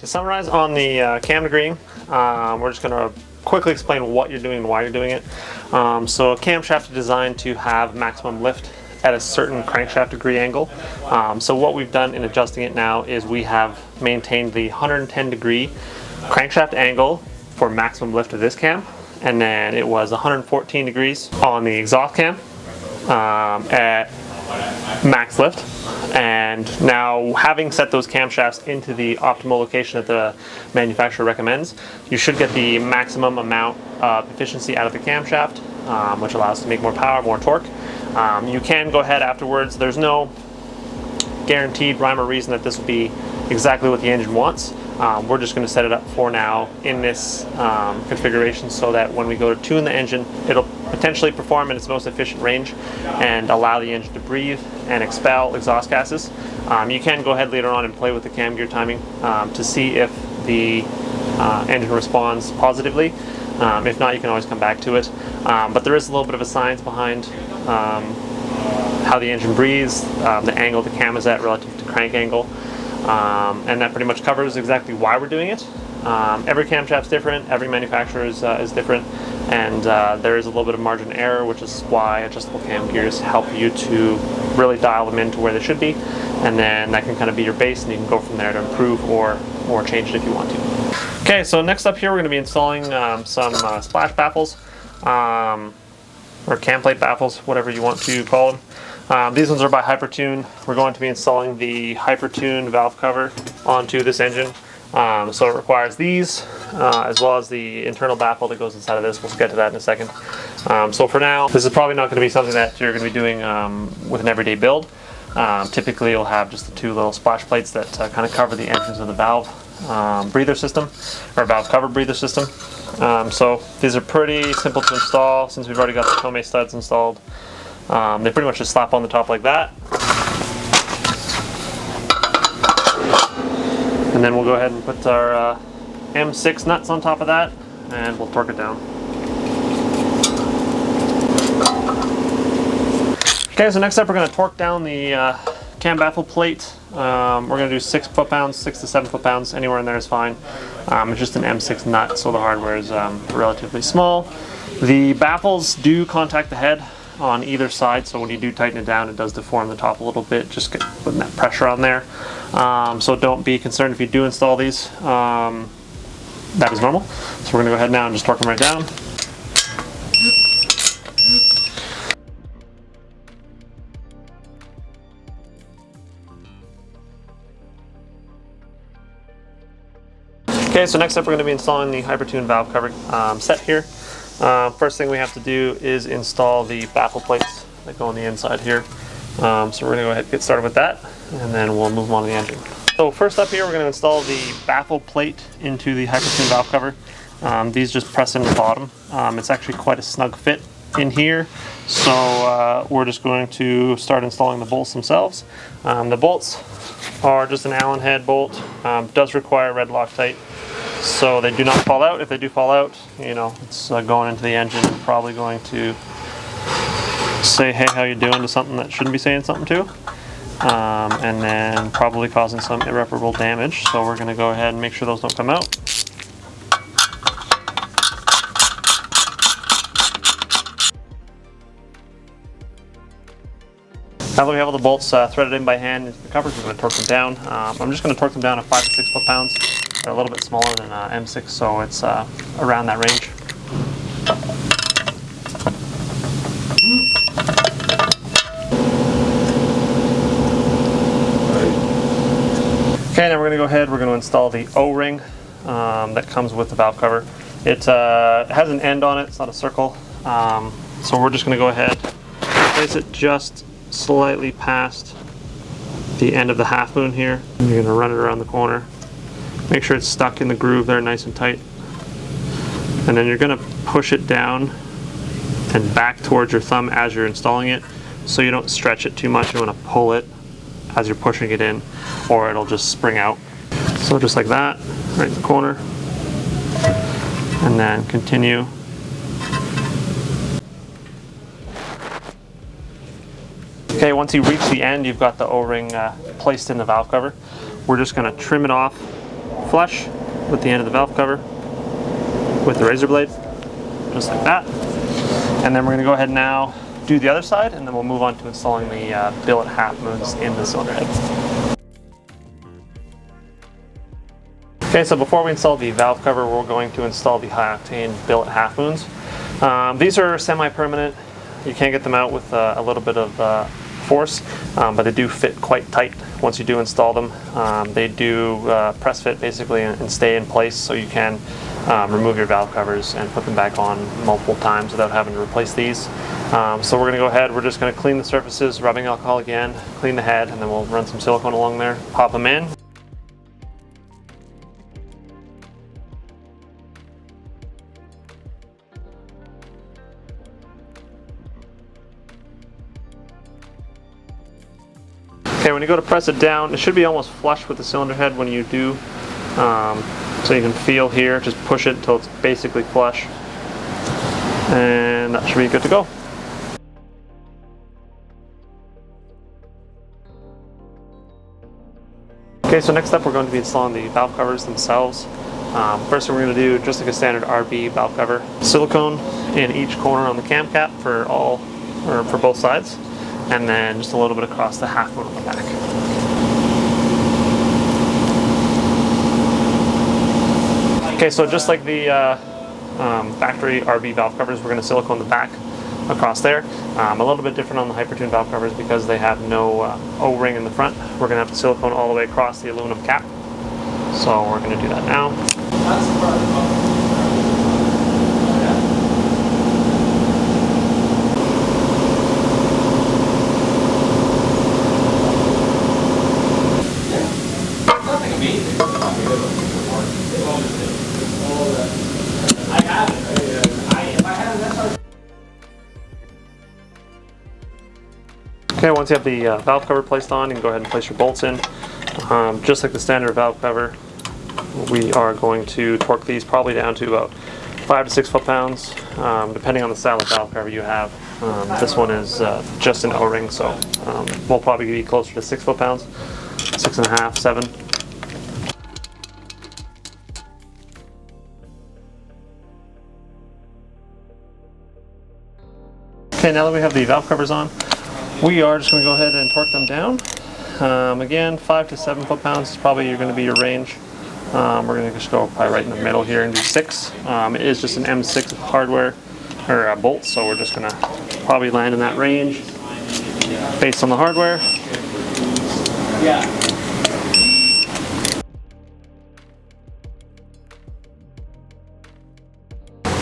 To summarize on the cam degreeing, we're just going to quickly explain what you're doing and why you're doing it. So a camshaft is designed to have maximum lift at a certain crankshaft degree angle. So what we've done in adjusting it now is we have maintained the 110 degree crankshaft angle for maximum lift of this cam, and then it was 114 degrees on the exhaust cam at max lift. And now, having set those camshafts into the optimal location that the manufacturer recommends, you should get the maximum amount of efficiency out of the camshaft, which allows to make more power, more torque. You can go ahead afterwards. There's no guaranteed rhyme or reason that this will be exactly what the engine wants. We're just going to set it up for now in this configuration so that when we go to tune the engine, it'll potentially perform in its most efficient range and allow the engine to breathe and expel exhaust gases. You can go ahead later on and play with the cam gear timing to see if the engine responds positively. If not, you can always come back to it. But there is a little bit of a science behind how the engine breathes, the angle the cam is at relative to crank angle. And that pretty much covers exactly why we're doing it. Every camshaft's different, every manufacturer is different, and there is a little bit of margin of error, which is why adjustable cam gears help you to really dial them into where they should be, and then that can kind of be your base, and you can go from there to improve or change it if you want to. Okay, so next up here we're going to be installing some splash baffles, or cam plate baffles, whatever you want to call them. These ones are by Hypertune. We're going to be installing the Hypertune valve cover onto this engine. So it requires these, as well as the internal baffle that goes inside of this. We'll get to that in a second. So for now, this is probably not going to be something that you're going to be doing with an everyday build. Typically you'll have just the two little splash plates that kind of cover the entrance of the valve breather system, or valve cover breather system. So these are pretty simple to install since we've already got the Tomei studs installed. They pretty much just slap on the top like that. And then we'll go ahead and put our M6 nuts on top of that, and we'll torque it down. Okay, so next up we're going to torque down the cam baffle plate. We're going to do 6 foot-pounds, 6 to 7 foot-pounds, anywhere in there is fine. It's just an M6 nut, so the hardware is relatively small. The baffles do contact the head on either side, so when you do tighten it down, it does deform the top a little bit, just putting that pressure on there. So don't be concerned if you do install these. That is normal. So we're going to go ahead now and just torque them right down. Okay, so next up we're going to be installing the Hypertune valve cover set here. First thing we have to do is install the baffle plates that go on the inside here. So we're going to go ahead and get started with that, and then we'll move on to the engine. So first up here we're going to install the baffle plate into the Hypertune valve cover. These just press in the bottom. It's actually quite a snug fit in here, so we're just going to start installing the bolts themselves. The bolts are just an Allen head bolt. Does require red Loctite, so they do not fall out. If they do fall out, you know, it's going into the engine and probably going to say, hey, how you doing, to something that shouldn't be saying something to, and then probably causing some irreparable damage. So we're going to go ahead and make sure those don't come out. Now that we have all the bolts threaded in by hand into the covers, we're going to torque them down. I'm just going to torque them down to 5 to 6 foot-pounds. They're a little bit smaller than M6, so it's around that range. Okay, now we're going to go ahead, we're going to install the O-ring that comes with the valve cover. It has an end on it, it's not a circle. So we're just going to go ahead, place it just slightly past the end of the half moon here. And you're going to run it around the corner. Make sure it's stuck in the groove there nice and tight. And then you're going to push it down and back towards your thumb as you're installing it, so you don't stretch it too much. You want to pull it as you're pushing it in, or it'll just spring out. So just like that, right in the corner. And then continue. Okay, once you reach the end, you've got the O-ring placed in the valve cover. We're just going to trim it off flush with the end of the valve cover with the razor blade, just like that. And then we're going to go ahead now do the other side, and then we'll move on to installing the billet half moons in the cylinder head. Okay, so before we install the valve cover, we're going to install the High Octane billet half moons. These are semi-permanent. You can get them out with a little bit of force, but they do fit quite tight once you do install them. They do press fit basically and stay in place, so you can remove your valve covers and put them back on multiple times without having to replace these. So we're going to go ahead, we're just going to clean the surfaces, rubbing alcohol again, clean the head, and then we'll run some silicone along there, pop them in. Okay, when you go to press it down, it should be almost flush with the cylinder head when you do. So you can feel here, just push it until it's basically flush. And that should be good to go. Okay, so next up we're going to be installing the valve covers themselves. First we're going to do just like a standard RB valve cover. Silicone in each corner on the cam cap for both sides, and then just a little bit across the half moon on the back. Okay, so just like the factory RB valve covers, we're going to silicone the back across there. A little bit different on the Hypertune valve covers because they have no O-ring in the front. We're going to have to silicone all the way across the aluminum cap. So we're going to do that now. Okay, once you have the valve cover placed on, you can go ahead and place your bolts in. Just like the standard valve cover, we are going to torque these probably down to about 5 to 6 foot-pounds, depending on the style of valve cover you have. This one is just an O-ring, so we'll probably be closer to 6 foot-pounds, 6.5, 7. Okay, now that we have the valve covers on, we are just going to go ahead and torque them down. Again, 5 to 7 foot-pounds is probably going to be your range. We're going to just go probably right in the middle here and do 6. It is just an M6 hardware or bolt, so we're just going to probably land in that range based on the hardware. Yeah.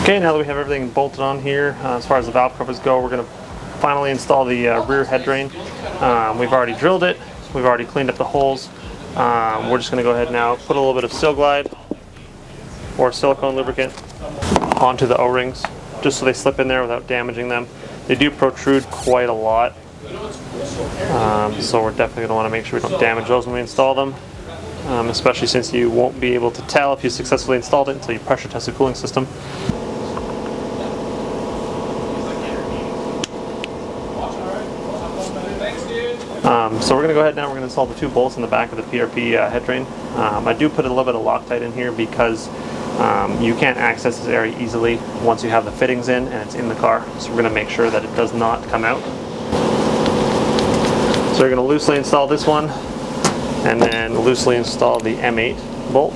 Okay, now that we have everything bolted on here, as far as the valve covers go, we're going to finally install the rear head drain. We've already drilled it, we've already cleaned up the holes. We're just going to go ahead now, put a little bit of Sil Glide or silicone lubricant onto the O-rings, just so they slip in there without damaging them. They do protrude quite a lot, so we're definitely going to want to make sure we don't damage those when we install them, especially since you won't be able to tell if you successfully installed it until you pressure test the cooling system. So we're going to go ahead now, we're going to install the 2 bolts in the back of the PRP head drain. I do put a little bit of Loctite in here because you can't access this area easily once you have the fittings in and it's in the car. So we're going to make sure that it does not come out. So we're going to loosely install this one and then loosely install the M8 bolt.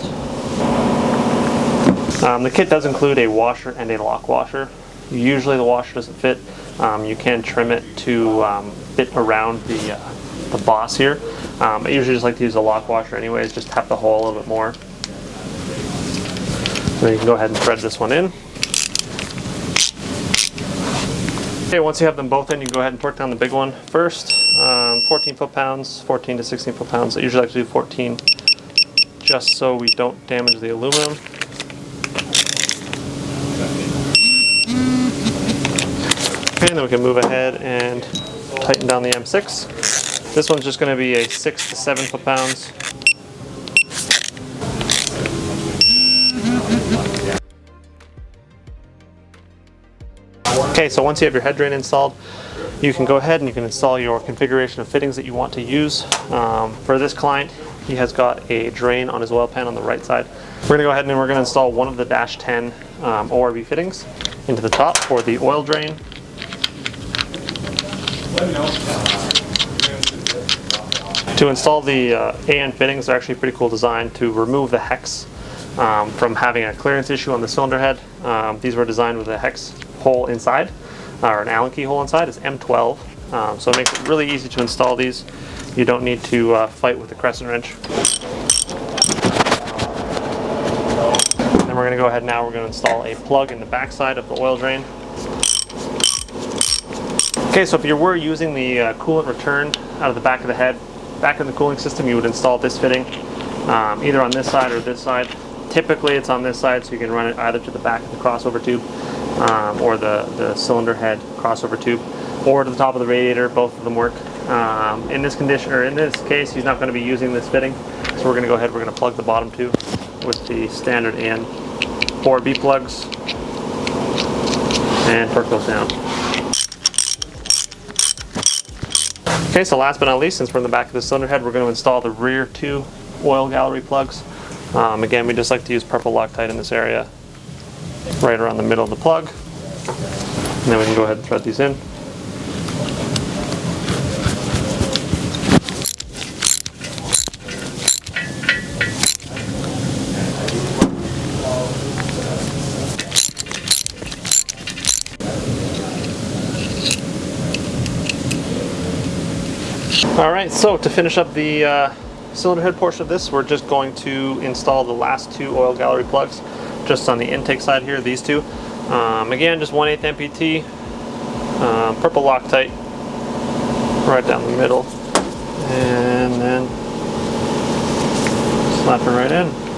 The kit does include a washer and a lock washer. Usually the washer doesn't fit. You can trim it to fit around the boss here. I usually just like to use a lock washer anyways, just tap the hole a little bit more. Then you can go ahead and thread this one in. Okay, once you have them both in, you can go ahead and torque down the big one first. 14 foot-pounds, 14 to 16 foot-pounds. I usually like to do 14 just so we don't damage the aluminum. Okay, and then we can move ahead and tighten down the M6. This one's just going to be a 6 to 7 foot-pounds. Okay, so once you have your head drain installed, you can go ahead and you can install your configuration of fittings that you want to use. For this client, he has got a drain on his oil pan on the right side. We're going to go ahead and we're going to install one of the Dash 10 ORV fittings into the top for the oil drain. To install the AN fittings, they're actually a pretty cool design to remove the hex from having a clearance issue on the cylinder head. These were designed with a hex hole inside, or an Allen key hole inside. It's M12, so it makes it really easy to install these. You don't need to fight with the crescent wrench. Then we're going to go ahead now, we're going to install a plug in the back side of the oil drain. Okay, so if you were using the coolant return out of the back of the head, back in the cooling system, you would install this fitting either on this side or this side. Typically it's on this side, so you can run it either to the back of the crossover tube or the cylinder head crossover tube, or to the top of the radiator. Both of them work. In this condition, or in this case, he's not going to be using this fitting, so we're going to go ahead, we're going to plug the bottom two with the standard AN 4B plugs and torque those down. Okay, so last but not least, since we're in the back of the cylinder head, we're going to install the rear two oil gallery plugs. Again, we just like to use purple Loctite in this area, right around the middle of the plug. And then we can go ahead and thread these in. Alright, so to finish up the cylinder head portion of this, we're just going to install the last two oil gallery plugs just on the intake side here, these two. Again, just 1/8 MPT, purple Loctite right down the middle, and then slap it right in.